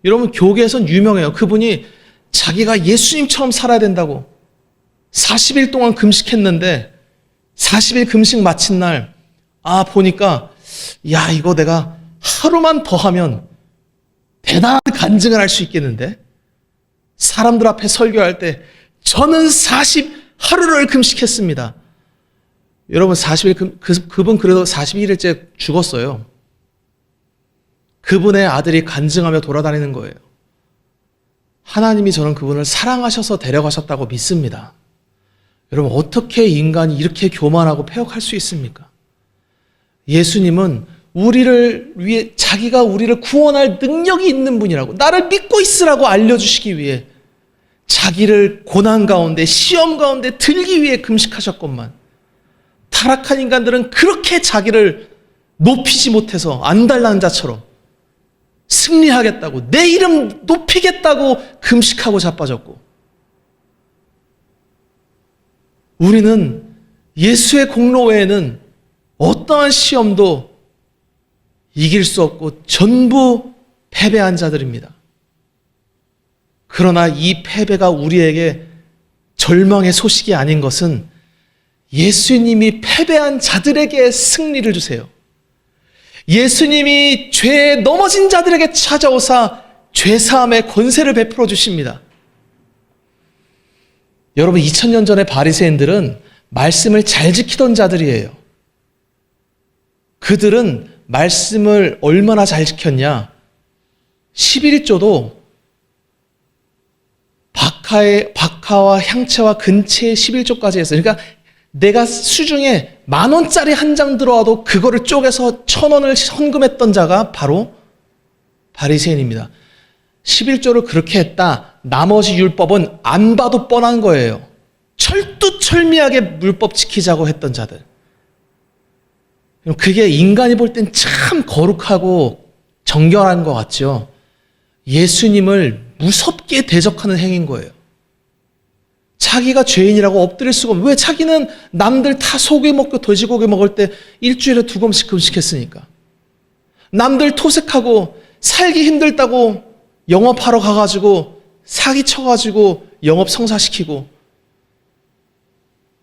여러분 교계에선 유명해요. 그분이 자기가 예수님처럼 살아야 된다고 40일 동안 금식했는데 40일 금식 마친 날 보니까 이거 내가 하루만 더 하면 대단한 간증을 할 수 있겠는데 사람들 앞에 설교할 때 저는 40하루를 금식했습니다. 여러분 40일 그분 그래도 41일째 죽었어요. 그분의 아들이 간증하며 돌아다니는 거예요. 하나님이 저는 그분을 사랑하셔서 데려가셨다고 믿습니다. 여러분 어떻게 인간이 이렇게 교만하고 패역할 수 있습니까? 예수님은 우리를 위해 자기가 우리를 구원할 능력이 있는 분이라고 나를 믿고 있으라고 알려주시기 위해 자기를 고난 가운데 시험 가운데 들기 위해 금식하셨건만 타락한 인간들은 그렇게 자기를 높이지 못해서 안달난 자처럼 승리하겠다고 내 이름 높이겠다고 금식하고 자빠졌고 우리는 예수의 공로 외에는 어떠한 시험도 이길 수 없고 전부 패배한 자들입니다. 그러나 이 패배가 우리에게 절망의 소식이 아닌 것은 예수님이 패배한 자들에게 승리를 주세요. 예수님이 죄에 넘어진 자들에게 찾아오사 죄사함의 권세를 베풀어 주십니다. 여러분 2000년 전의 바리새인들은 말씀을 잘 지키던 자들이에요. 그들은 말씀을 얼마나 잘 지켰냐? 11조도 박하와 향채와 근채의 11조까지 했어요. 그러니까 내가 수중에 10,000원짜리 한 장 들어와도 그거를 쪼개서 1,000원을 헌금했던 자가 바로 바리새인입니다. 11조를 그렇게 했다. 나머지 율법은 안 봐도 뻔한 거예요. 철두철미하게 율법 지키자고 했던 자들. 그게 인간이 볼 땐 참 거룩하고 정결한 것 같죠. 예수님을 무섭게 대적하는 행위인 거예요. 자기가 죄인이라고 엎드릴 수가 없어요. 왜? 자기는 남들 다 소고기 먹고 돼지고기 먹을 때 일주일에 2번씩 금식했으니까. 남들 토색하고 살기 힘들다고 영업하러 가가지고 사기 쳐가지고 영업 성사시키고,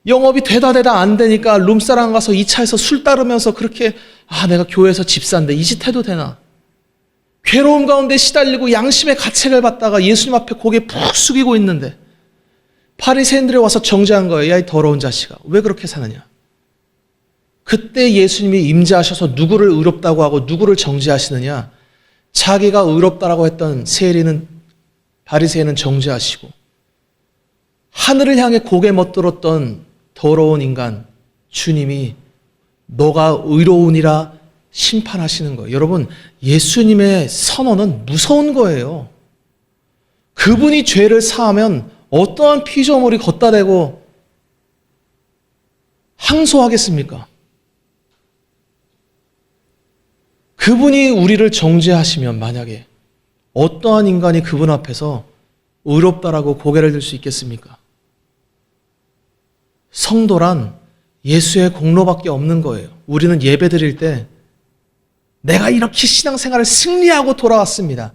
영업이 되다 안 되니까 룸사랑 가서 2차에서 술 따르면서 그렇게 내가 교회에서 집사인데 이 짓 해도 되나? 괴로움 가운데 시달리고 양심의 가책을 받다가 예수님 앞에 고개 푹 숙이고 있는데 바리새인들이 와서 정죄한 거예요. 야, 이 더러운 자식아, 왜 그렇게 사느냐? 그때 예수님이 임재하셔서 누구를 의롭다고 하고 누구를 정죄하시느냐? 자기가 의롭다라고 했던 바리새인은 정죄하시고, 하늘을 향해 고개 못들었던 더러운 인간 주님이 너가 의로우니라 심판하시는 거예요. 여러분, 예수님의 선언은 무서운 거예요. 그분이 죄를 사하면 어떠한 피조물이 걷다 대고 항소하겠습니까? 그분이 우리를 정죄하시면 만약에 어떠한 인간이 그분 앞에서 의롭다라고 고개를 들 수 있겠습니까? 성도란 예수의 공로밖에 없는 거예요. 우리는 예배 드릴 때 내가 이렇게 신앙생활을 승리하고 돌아왔습니다.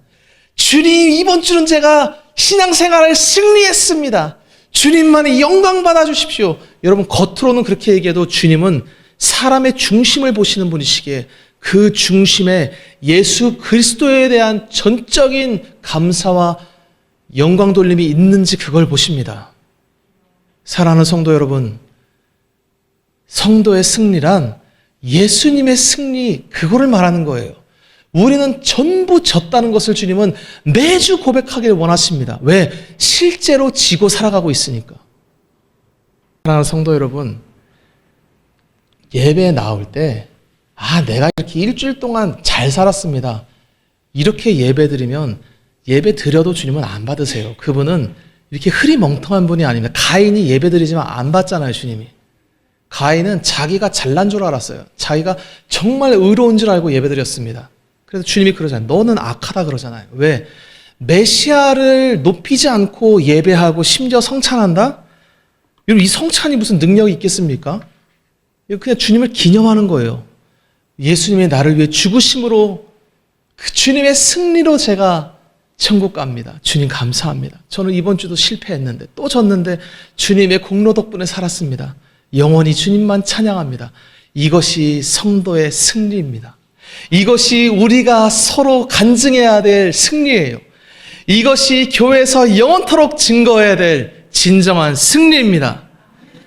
주님, 이번 주는 제가 신앙생활을 승리했습니다. 주님만의 영광 받아주십시오. 여러분, 겉으로는 그렇게 얘기해도 주님은 사람의 중심을 보시는 분이시기에 그 중심에 예수 그리스도에 대한 전적인 감사와 영광 돌림이 있는지 그걸 보십니다. 사랑하는 성도 여러분, 성도의 승리란 예수님의 승리, 그거를 말하는 거예요. 우리는 전부 졌다는 것을 주님은 매주 고백하길 원하십니다. 왜? 실제로 지고 살아가고 있으니까. 사랑하는 성도 여러분, 예배에 나올 때 내가 이렇게 일주일 동안 잘 살았습니다. 이렇게 예배 드리면 예배 드려도 주님은 안 받으세요. 그분은 이렇게 흐리멍텅한 분이 아닙니다. 가인이 예배 드리지만 안 받잖아요, 주님이. 가인은 자기가 잘난 줄 알았어요. 자기가 정말 의로운 줄 알고 예배 드렸습니다. 그래서 주님이 그러잖아요. 너는 악하다 그러잖아요. 왜? 메시아를 높이지 않고 예배하고 심지어 성찬한다? 여러분, 이 성찬이 무슨 능력이 있겠습니까? 그냥 주님을 기념하는 거예요. 예수님의 나를 위해 죽으심으로, 그 주님의 승리로 제가 천국 갑니다. 주님 감사합니다. 저는 이번 주도 실패했는데 또 졌는데 주님의 공로 덕분에 살았습니다. 영원히 주님만 찬양합니다. 이것이 성도의 승리입니다. 이것이 우리가 서로 간증해야 될 승리예요. 이것이 교회에서 영원토록 증거해야 될 진정한 승리입니다.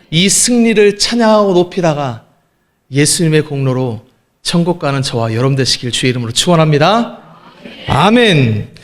이 승리를 찬양하고 높이다가 예수님의 공로로 천국 가는 저와 여러분 되시길 주의 이름으로 축원합니다. 아멘.